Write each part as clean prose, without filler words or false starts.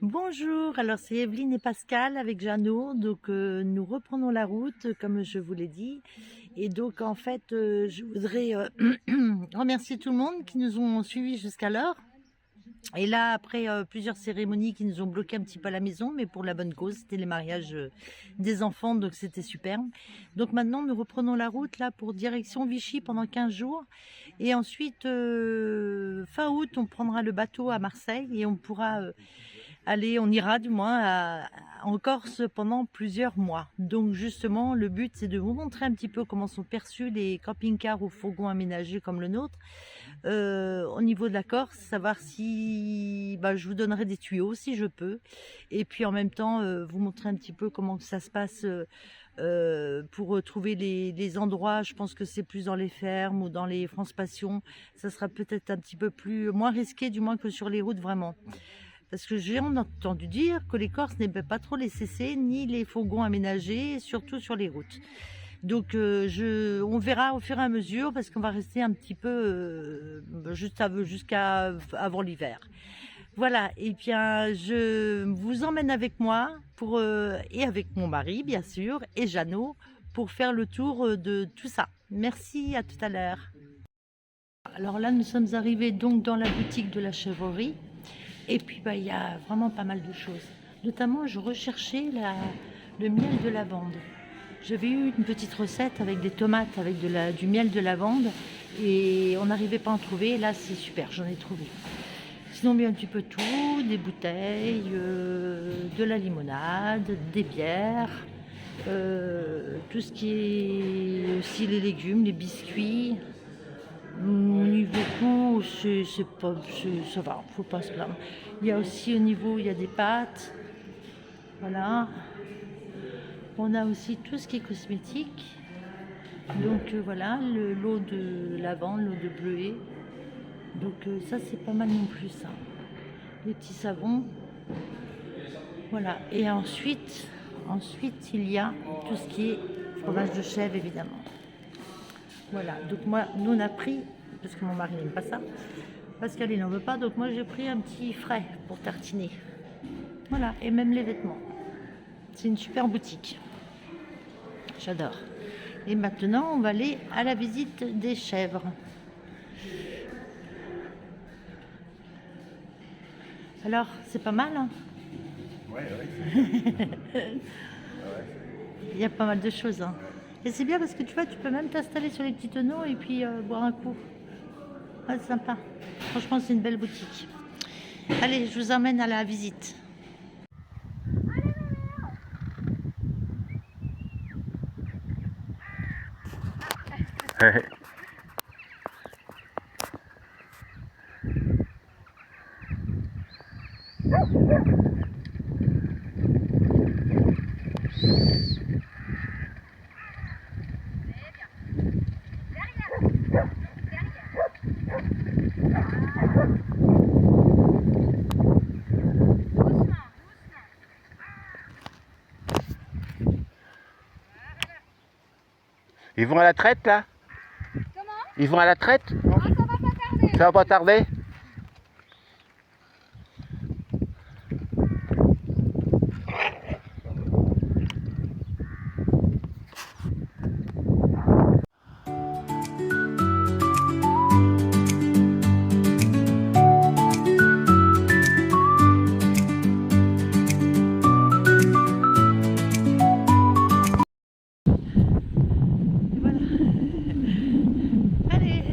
Bonjour, alors c'est Evelyne et Pascal avec Jeannot, donc nous reprenons la route comme je vous l'ai dit et donc en fait je voudrais remercier tout le monde qui nous ont suivis jusqu'alors et là après plusieurs cérémonies qui nous ont bloqué un petit peu à la maison mais pour la bonne cause, c'était les mariages des enfants donc c'était super. Donc maintenant nous reprenons la route là pour direction Vichy pendant 15 jours et ensuite fin août on prendra le bateau à Marseille et on pourra allez, on ira du moins en Corse pendant plusieurs mois. Donc justement, le but c'est de vous montrer un petit peu comment sont perçus les camping-cars ou fourgons aménagés comme le nôtre. Au niveau de la Corse, savoir si je vous donnerai des tuyaux si je peux. Et puis en même temps, vous montrer un petit peu comment ça se passe pour trouver les endroits. Je pense que c'est plus dans les fermes ou dans les France Passion. Ça sera peut-être un petit peu moins risqué du moins que sur les routes vraiment. Parce que j'ai entendu dire que les Corses n'aimaient pas trop les CC ni les fourgons aménagés, surtout sur les routes. Donc on verra au fur et à mesure parce qu'on va rester un petit peu jusqu'à avant l'hiver. Voilà, et bien je vous emmène avec moi et avec mon mari bien sûr et Jeannot pour faire le tour de tout ça. Merci, à tout à l'heure. Alors là nous sommes arrivés donc dans la boutique de la chèvrerie. Et puis il y a vraiment pas mal de choses. Notamment je recherchais le miel de lavande. J'avais eu une petite recette avec des tomates, avec du miel de lavande. Et on n'arrivait pas à en trouver. Et là c'est super, j'en ai trouvé. Sinon bien un petit peu tout, des bouteilles, de la limonade, des bières, tout ce qui est aussi les légumes, les biscuits. Au niveau coût, ça va, faut pas se plaindre. Il y a aussi au niveau, il y a des pâtes, voilà. On a aussi tout ce qui est cosmétique. Donc voilà, l'eau de lavande, l'eau de bleuet. Donc ça c'est pas mal non plus ça. Les petits savons. Voilà. Et ensuite il y a tout ce qui est fromage de chèvre évidemment. Voilà, donc nous on a pris, parce que mon mari n'aime pas ça, Pascal il n'en veut pas, donc moi j'ai pris un petit frais pour tartiner. Voilà, et même les vêtements. C'est une super boutique. J'adore. Et maintenant on va aller à la visite des chèvres. Alors, c'est pas mal, hein? Ouais. Il y a pas mal de choses, hein. Et c'est bien parce que tu vois, tu peux même t'installer sur les petits tonneaux et puis boire un coup. Ouais, c'est sympa. Franchement, c'est une belle boutique. Allez, je vous emmène à la visite. Ils vont à la traite là? Comment? Ils vont à la traite? Ah, ça va pas tarder. Ça va pas tarder? Et voilà. Allez.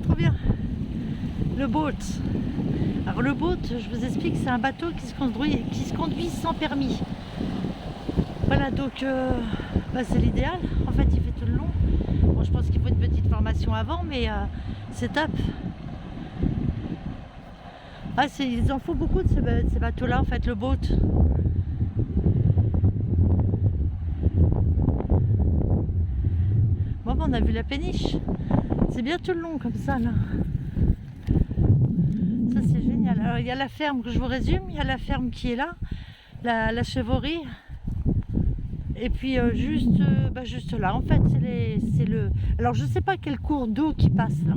Trop bien. Le boat. Alors le boat, je vous explique, c'est un bateau qui se conduit sans permis. Voilà, donc c'est l'idéal. En fait, il fait tout le long. Bon, je pense qu'il faut une petite formation avant, mais c'est top. Ah, ils en font beaucoup de ces bateaux-là, en fait, le boat. Bon, on a vu la péniche. C'est bien tout le long comme ça, là. Ça, c'est génial. Alors, il y a la ferme que je vous résume. Il y a la ferme qui est là, la chèvrerie. Et puis juste là, en fait, c'est le... Alors, je sais pas quel cours d'eau qui passe là.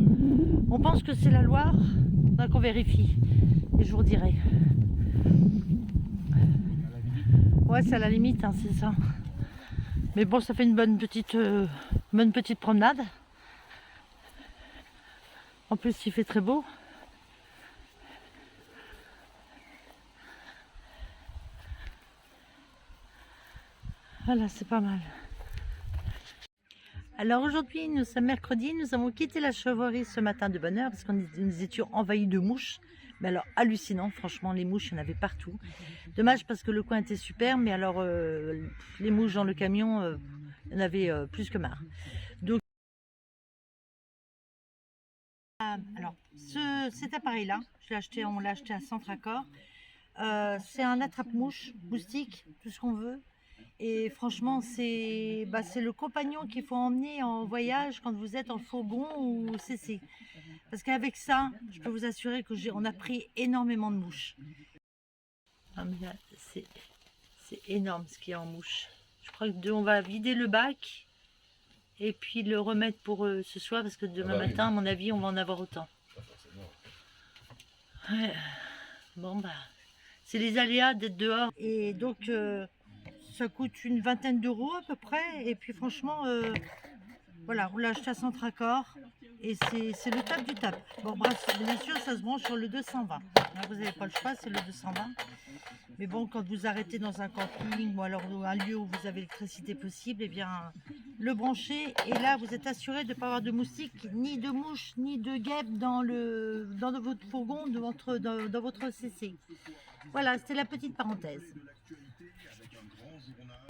On pense que c'est la Loire. Donc, on vérifie. et je vous redirai. Ouais, c'est à la limite, hein, c'est ça. Mais bon, ça fait une bonne petite promenade. En plus, il fait très beau. Voilà, c'est pas mal. Alors aujourd'hui, nous sommes mercredi, nous avons quitté la chevalerie ce matin de bonne heure parce que nous étions envahis de mouches. Mais alors hallucinant, franchement, les mouches, il y en avait partout. Dommage parce que le coin était super, mais alors les mouches dans le camion, il y en avait plus que marre. Donc, alors, cet appareil-là, on l'a acheté à Centracor. C'est un attrape-mouche, moustique, tout ce qu'on veut. Et franchement, c'est le compagnon qu'il faut emmener en voyage quand vous êtes en fourgon ou CC. Parce qu'avec ça, je peux vous assurer qu'on a pris énormément de mouches. Ah, mais là, c'est énorme ce qu'il y a en mouches. Je crois qu'on va vider le bac et puis le remettre pour ce soir parce que demain matin, à mon avis, on va en avoir autant. Ouais. Bon, bah, c'est les aléas d'être dehors. Et donc, ça coûte une vingtaine d'euros à peu près. Et puis franchement, voilà, on l'a acheté à Centracor. Et c'est le top du top. Bon, bref, bien sûr, ça se branche sur le 220. Là, vous n'avez pas le choix, c'est le 220. Mais bon, quand vous arrêtez dans un camping ou alors un lieu où vous avez l'électricité possible, eh bien, le brancher. Et là, vous êtes assuré de ne pas avoir de moustiques, ni de mouches, ni de guêpes dans votre fourgon, dans votre CC. Voilà, c'était la petite parenthèse.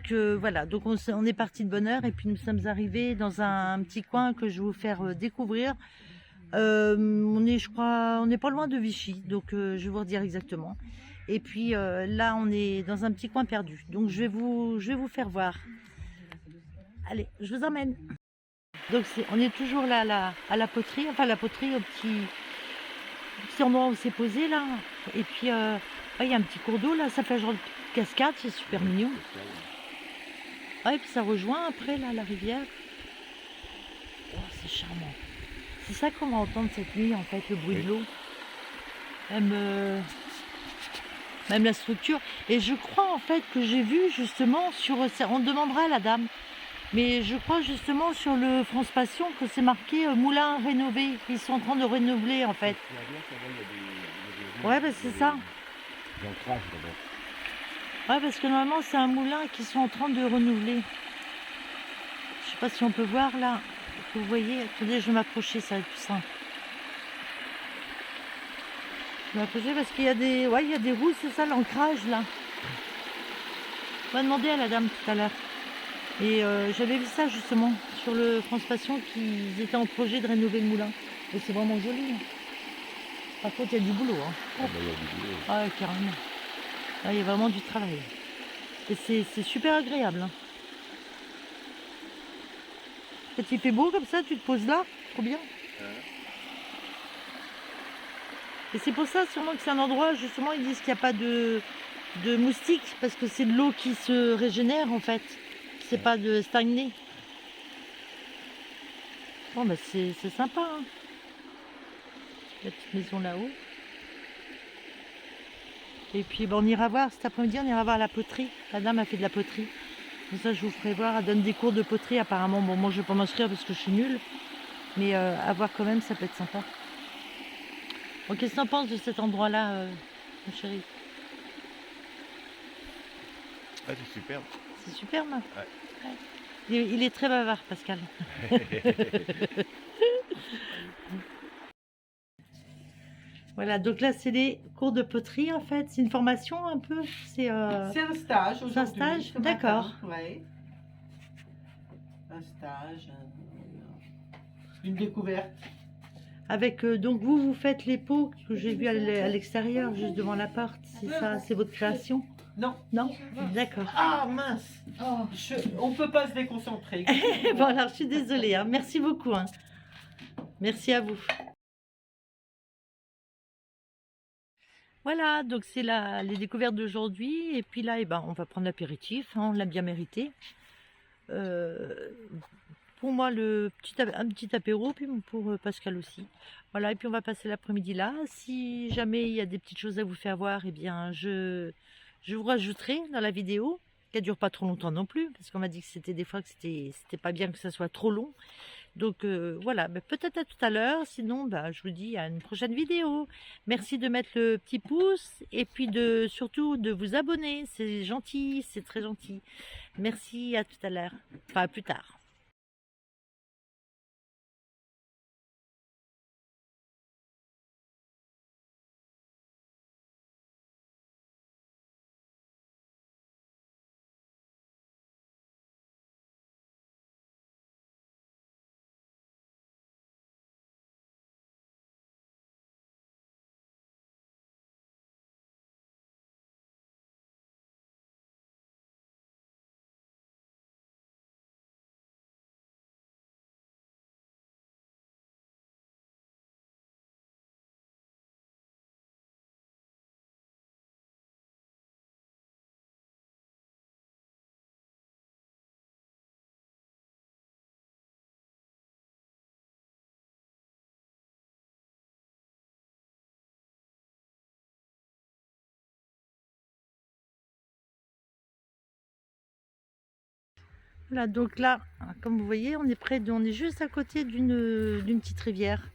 Voilà, donc on est parti de bonne heure et puis nous sommes arrivés dans un petit coin que je vais vous faire découvrir. On est, je crois, on n'est pas loin de Vichy, donc je vais vous redire exactement. Et puis là, on est dans un petit coin perdu, donc je vais vous faire voir. Allez, je vous emmène. Donc on est toujours là à la poterie, enfin la poterie au petit endroit où c'est posé là. Et puis il y a un petit cours d'eau là, ça fait genre de cascade, c'est super mignon. Ah, et puis ça rejoint après là la rivière. Oh, c'est charmant. C'est ça qu'on va entendre cette nuit en fait, le bruit de l'eau. Même la structure. Et je crois en fait que j'ai vu justement sur... On demandera à la dame. Mais je crois justement sur le France Passion que c'est marqué moulin rénové. Ils sont en train de renouveler en fait. Ouais, bah c'est ça. Ouais, parce que normalement c'est un moulin qu'ils sont en train de renouveler. Je sais pas si on peut voir là. Vous voyez, attendez, je vais m'approcher, ça va être plus simple. Je vais m'approcher parce qu'il y a des... Ouais, il y a des roues, c'est ça l'ancrage là. On va demander à la dame tout à l'heure. Et j'avais vu ça justement sur le France Passion qu'ils étaient en projet de rénover le moulin. Et c'est vraiment joli. Hein. Par contre, il y a du boulot. Hein. Ah, bah, il y a du boulot. Ah ouais, carrément. Ah, il y a vraiment du travail. Et c'est super agréable. Hein. Quand il fait beau comme ça, tu te poses là, trop bien. Et c'est pour ça sûrement que c'est un endroit, justement, ils disent qu'il n'y a pas de moustiques, parce que c'est de l'eau qui se régénère en fait. C'est pas de stagner. Bon, bah c'est sympa. Hein. La petite maison là-haut. Et puis on ira voir cet après-midi, on ira voir la poterie. La dame a fait de la poterie. Comme ça, je vous ferai voir. Elle donne des cours de poterie apparemment. Bon, moi je vais pas m'inscrire parce que je suis nulle. Mais à voir quand même, ça peut être sympa. Bon, qu'est-ce que tu en penses de cet endroit-là, mon chéri? Ah, c'est superbe. C'est superbe. Hein. Ouais. Ouais. Il est très bavard, Pascal. Voilà, donc là, c'est les cours de poterie, en fait. C'est une formation, un peu. C'est un stage aujourd'hui. C'est un stage, d'accord. Oui. Un stage, une découverte. Avec, donc vous faites les pots que j'ai vus à l'extérieur, juste devant la porte. C'est ça, c'est votre création? Non. Non? D'accord. Ah mince, on peut pas se déconcentrer. Bon, alors, je suis désolée. Hein. Merci beaucoup. Hein. Merci à vous. Voilà, donc c'est les découvertes d'aujourd'hui. Et puis là, eh ben, on va prendre l'apéritif. Hein, on l'a bien mérité. Pour pour moi un petit apéro, puis pour Pascal aussi. Voilà, et puis on va passer l'après-midi là. Si jamais il y a des petites choses à vous faire voir, eh bien je vous rajouterai dans la vidéo, qu'elle dure pas trop longtemps non plus, parce qu'on m'a dit que c'était des fois que c'était pas bien que ça soit trop long. Donc voilà, ben, peut-être à tout à l'heure, sinon ben, je vous dis à une prochaine vidéo. Merci de mettre le petit pouce et puis surtout de vous abonner, c'est gentil, c'est très gentil. Merci, à tout à l'heure, enfin à plus tard. Voilà, donc là, comme vous voyez, on est juste à côté d'une petite rivière.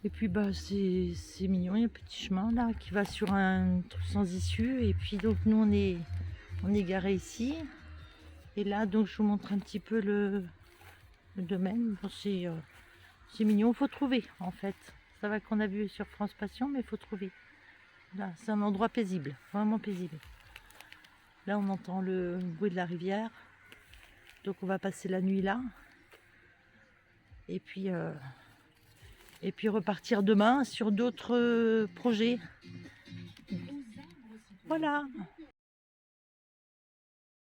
Et puis bah c'est mignon, il y a un petit chemin là qui va sur un truc sans issue. Et puis donc nous on est garé ici. Et là donc je vous montre un petit peu le domaine. Bon, c'est mignon, faut trouver en fait. Ça va qu'on a vu sur France Passion, mais il faut trouver. Là, c'est un endroit paisible, vraiment paisible. Là on entend le bruit de la rivière. Donc on va passer la nuit là. Et puis repartir demain sur d'autres projets. Voilà.